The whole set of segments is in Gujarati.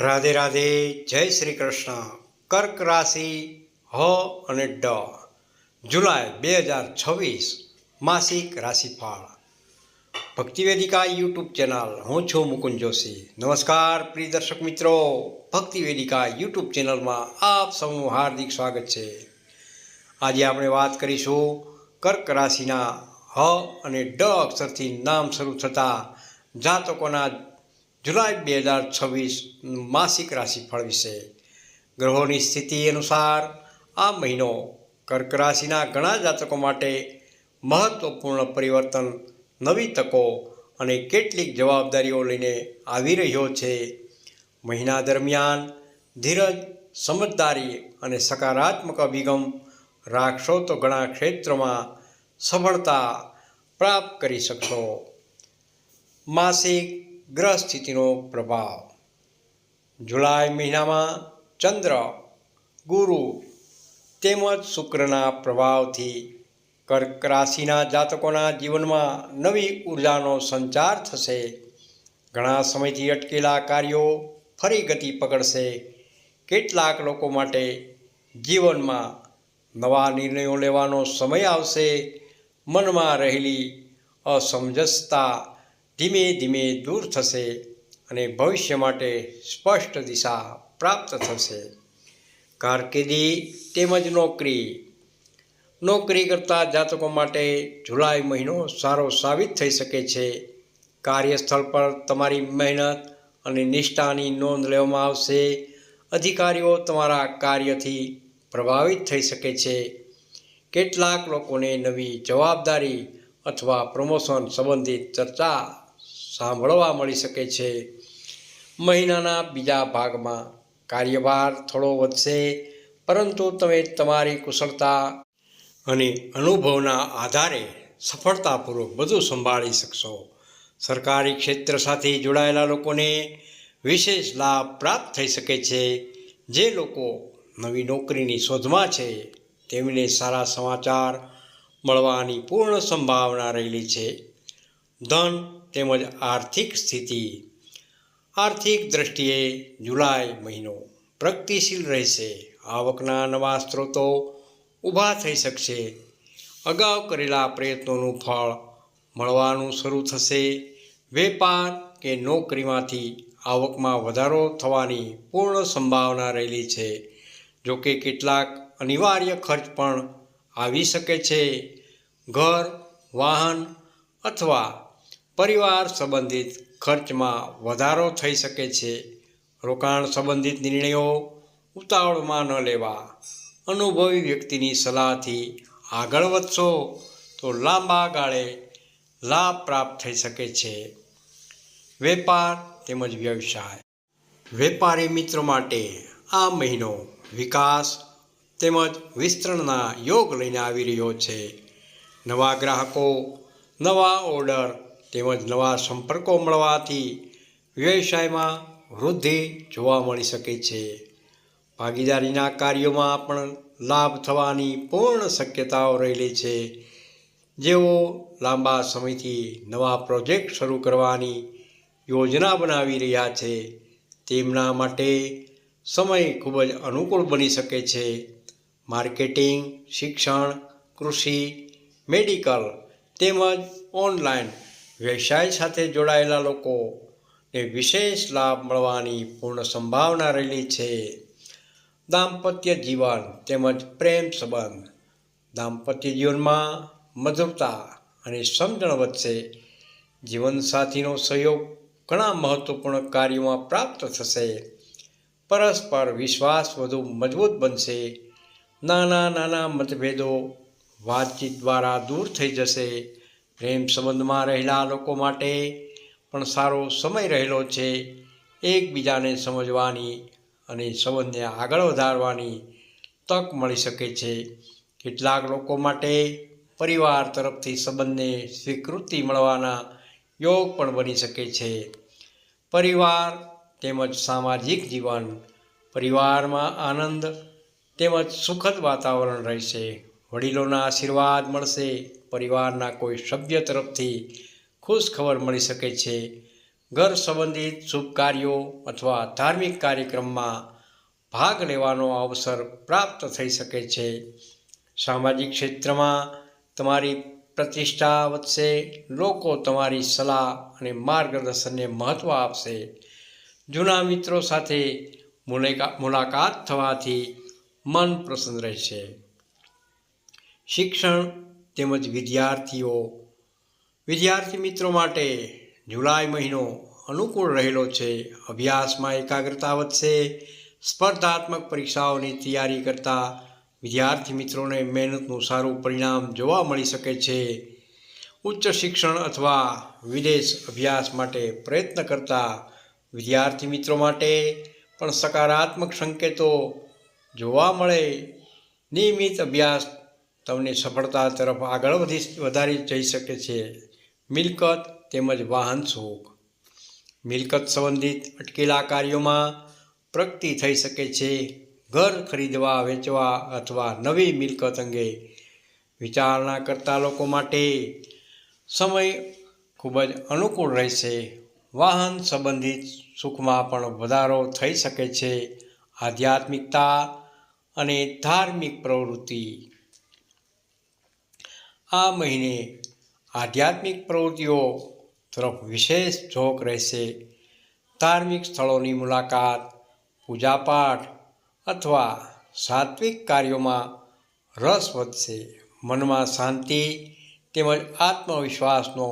રાધે રાધે, જય શ્રી કૃષ્ણ. કર્ક રાશિ હ અને ડ જુલાઈ 2026 માસિક રાશિફળ. ભક્તિવેદિકા યુટ્યુબ ચેનલ. હું છું મુકુંદ જોશી. નમસ્કાર પ્રિય દર્શક મિત્રો, ભક્તિવેદિકા યુટ્યુબ ચેનલમાં આપ સૌનું હાર્દિક સ્વાગત છે. આજે આપણે વાત કરીશું કર્ક રાશિના હ અને ડ અક્ષરથી નામ શરૂ થતા જાતકોના જુલાઈ 2026 માસિક રાશિફળ વિશે. ગ્રહોની સ્થિતિ અનુસાર આ મહિનો કર્ક રાશિના ઘણા જાતકો માટે મહત્વપૂર્ણ પરિવર્તન, નવી તકો અને કેટલીક જવાબદારીઓ લઈને આવી રહ્યો છે. મહિના દરમિયાન ધીરજ, સમજદારી અને સકારાત્મક અભિગમ રાખશો તો ઘણા ક્ષેત્રોમાં સફળતા પ્રાપ્ત કરી શકશો. માસિક ગ્રહ સ્થિતિનો પ્રભાવ. જુલાઈ મહિનામાં ચંદ્ર, ગુરુ તેમજ શુક્રના પ્રભાવથી કર્ક રાશિના જાતકોના જીવનમાં નવી ઉર્જાનો સંચાર થશે. ઘણા સમયથી અટકેલા કાર્યો ફરી ગતિ પકડશે. કેટલાક લોકો માટે જીવનમાં નવા નિર્ણયો લેવાનો સમય આવશે. મનમાં રહેલી અસમંજસતા ધીમે ધીમે દૂર થશે અને ભવિષ્ય માટે સ્પષ્ટ દિશા પ્રાપ્ત થશે. કારકિર્દી તેમજ નોકરી કરતા જાતકો માટે જુલાઈ મહિનો સારો સાબિત થઈ શકે છે. કાર્યસ્થળ પર તમારી મહેનત અને નિષ્ઠાની નોંધ લેવામાં આવશે. અધિકારીઓ તમારા કાર્યથી પ્રભાવિત થઈ શકે છે. કેટલાક લોકોને નવી જવાબદારી અથવા પ્રમોશન સંબંધિત ચર્ચા સાંભળવા મળી શકે છે. મહિનાના બીજા ભાગમાં કાર્યભાર થોડો વધશે, પરંતુ તમે તમારી કુશળતા અને અનુભવના આધારે સફળતાપૂર્વક બધું સંભાળી શકશો. સરકારી ક્ષેત્ર સાથે જોડાયેલા લોકોને વિશેષ લાભ પ્રાપ્ત થઈ શકે છે. જે લોકો નવી નોકરીની શોધમાં છે તેમને સારા સમાચાર મળવાની પૂર્ણ સંભાવના રહેલી છે. ધન તેમજ આર્થિક સ્થિતિ. આર્થિક દ્રષ્ટિએ જુલાઈ મહિનો પ્રગતિશીલ રહેશે. આવકના નવા સ્ત્રોતો ઊભા થઈ શકશે. અગાઉ કરેલા પ્રયત્નોનું ફળ મળવાનું શરૂ થશે. વેપાર કે નોકરીમાંથી આવકમાં વધારો થવાની પૂર્ણ સંભાવના રહેલી છે. જોકે કેટલાક અનિવાર્ય ખર્ચ પણ આવી શકે છે. ઘર, વાહન અથવા પરિવાર સંબંધિત ખર્ચમાં વધારો થઈ શકે છે. રોકાણ સંબંધિત નિર્ણયો ઉતાવળમાં ન લેવા. અનુભવી વ્યક્તિની સલાહથી આગળ વધશો તો લાંબા ગાળે લાભ પ્રાપ્ત થઈ શકે છે. વેપાર તેમજ વ્યવસાય. વેપારી મિત્રો માટે આ મહિનો વિકાસ તેમજ વિસ્તરણના યોગ લઈને આવી રહ્યો છે. નવા ગ્રાહકો, નવા ઓર્ડર તેમજ નવા સંપર્કો મળવાથી વ્યવસાયમાં વૃદ્ધિ જોવા મળી શકે છે. ભાગીદારીના કાર્યોમાં પણ લાભ થવાની પૂર્ણ શક્યતાઓ રહેલી છે. જેઓ લાંબા સમયથી નવા પ્રોજેક્ટ શરૂ કરવાની યોજના બનાવી રહ્યા છે તેમના માટે સમય ખૂબ જ અનુકૂળ બની શકે છે. માર્કેટિંગ, શિક્ષણ, કૃષિ, મેડિકલ તેમજ ઓનલાઈન વ્યવસાય સાથે જોડાયેલા લોકોને વિશેષ લાભ મળવાની પૂર્ણ સંભાવના રહેલી છે. દાંપત્ય જીવન તેમજ પ્રેમ સંબંધ. દાંપત્ય જીવનમાં મધુરતા અને સમજણ વધશે. જીવનસાથીનો સહયોગ ઘણા મહત્વપૂર્ણ કાર્યોમાં પ્રાપ્ત થશે. પરસ્પર વિશ્વાસ વધુ મજબૂત બનશે. નાના મતભેદો વાતચીત દ્વારા દૂર થઈ જશે. પ્રેમ સંબંધમાં રહેલા લોકો માટે પણ સારો સમય રહેલો છે. એકબીજાને સમજવાની અને સંબંધને આગળ વધારવાની તક મળી શકે છે. કેટલાક લોકો માટે પરિવાર તરફથી સંબંધને સ્વીકૃતિ મળવાના યોગ પણ બની શકે છે. પરિવાર તેમજ સામાજિક જીવન. પરિવારમાં આનંદ તેમજ સુખદ વાતાવરણ રહેશે. વડીલોના આશીર્વાદ મળશે. પરિવારના કોઈ સભ્ય તરફથી ખુશ ખબર મળી શકે છે. ઘર સંબંધિત શુભ કાર્યો અથવા ધાર્મિક કાર્યક્રમમાં ભાગ લેવાનો અવસર પ્રાપ્ત થઈ શકે છે. સામાજિક ક્ષેત્રમાં તમારી પ્રતિષ્ઠા વધશે. લોકો તમારી સલાહ અને માર્ગદર્શનને મહત્ત્વ આપશે. જૂના મિત્રો સાથે મુલાકાત થવાથી મન પ્રસન્ન રહેશે. શિક્ષણ તેમજ વિદ્યાર્થી મિત્રો માટે જુલાઈ મહિનો અનુકૂળ રહેલો છે. અભ્યાસમાં એકાગ્રતા વધશે. સ્પર્ધાત્મક પરીક્ષાઓની તૈયારી કરતા વિદ્યાર્થી મિત્રોને મહેનતનું સારું પરિણામ જોવા મળી શકે છે. ઉચ્ચ શિક્ષણ અથવા વિદેશ અભ્યાસ માટે પ્રયત્ન કરતા વિદ્યાર્થી મિત્રો માટે પણ સકારાત્મક સંકેતો જોવા મળે. નિયમિત અભ્યાસ તમને સફળતા તરફ આગળ વધારી જઈ શકે છે. મિલકત તેમજ વાહન સુખ. મિલકત સંબંધિત અટકેલા કાર્યોમાં પ્રગતિ થઈ શકે છે. ઘર ખરીદવા, વેચવા અથવા નવી મિલકત અંગે વિચારણા કરતા લોકો માટે સમય ખૂબ જ અનુકૂળ રહેશે. વાહન સંબંધિત સુખમાં પણ વધારો થઈ શકે છે. આધ્યાત્મિકતા અને ધાર્મિક પ્રવૃત્તિ. આ મહિને આધ્યાત્મિક પ્રવૃત્તિઓ તરફ વિશેષ ઝોક રહેશે. ધાર્મિક સ્થળોની મુલાકાત, પૂજાપાઠ અથવા સાત્વિક કાર્યોમાં રસ વધશે. મનમાં શાંતિ તેમજ આત્મવિશ્વાસનો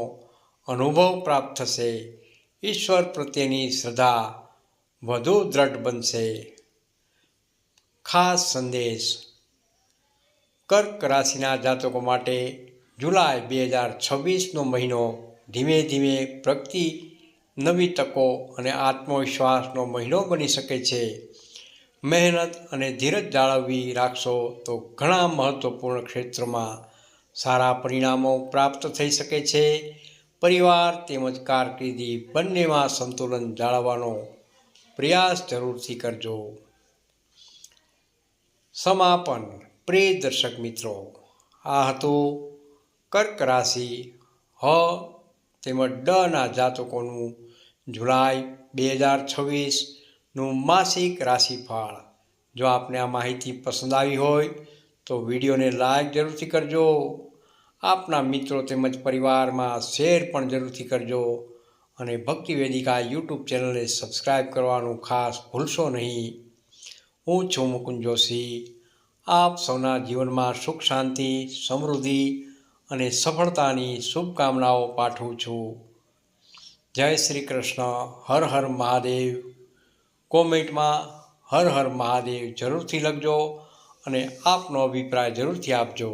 અનુભવ પ્રાપ્ત થશે. ઈશ્વર પ્રત્યેની શ્રદ્ધા વધુ દ્રઢ બનશે. ખાસ સંદેશ. કર્ક રાશિના જાતકો માટે જુલાઈ 2026નો મહિનો ધીમે ધીમે પ્રગતિ, નવી તકો અને આત્મવિશ્વાસનો મહિનો બની શકે છે. મહેનત અને ધીરજ જાળવી રાખશો તો ઘણા મહત્વપૂર્ણ ક્ષેત્રોમાં સારા પરિણામો પ્રાપ્ત થઈ શકે છે. પરિવાર તેમજ કારકિર્દી બંનેમાં સંતુલન જાળવવાનો પ્રયાસ જરૂરથી કરજો. સમાપન. પ્રિય દર્શક મિત્રો, આ હતું કર્ક રાશિ હ તેમજ ડ જાતકોનું જુલાઈ 2026નું માસિક રાશિફળ. જો આપને આ માહિતી પસંદ આવી હોય તો વિડીયોને લાઈક જરૂરથી કરજો. આપના મિત્રો તેમજ પરિવારમાં શેર પણ જરૂરથી કરજો અને ભક્તિ વેદિકા યુટ્યુબ ચેનલને સબસ્ક્રાઈબ કરવાનું ખાસ ભૂલશો નહીં. હું છું મુકુંદ જોશી. આપ સૌના જીવનમાં સુખ, શાંતિ, સમૃદ્ધિ અને સફળતાની શુભકામનાઓ પાઠવું છું. જય શ્રી કૃષ્ણ. હર હર મહાદેવ. કોમેન્ટમાં હર હર મહાદેવ જરૂરથી લખજો અને આપનો અભિપ્રાય જરૂરથી આપજો.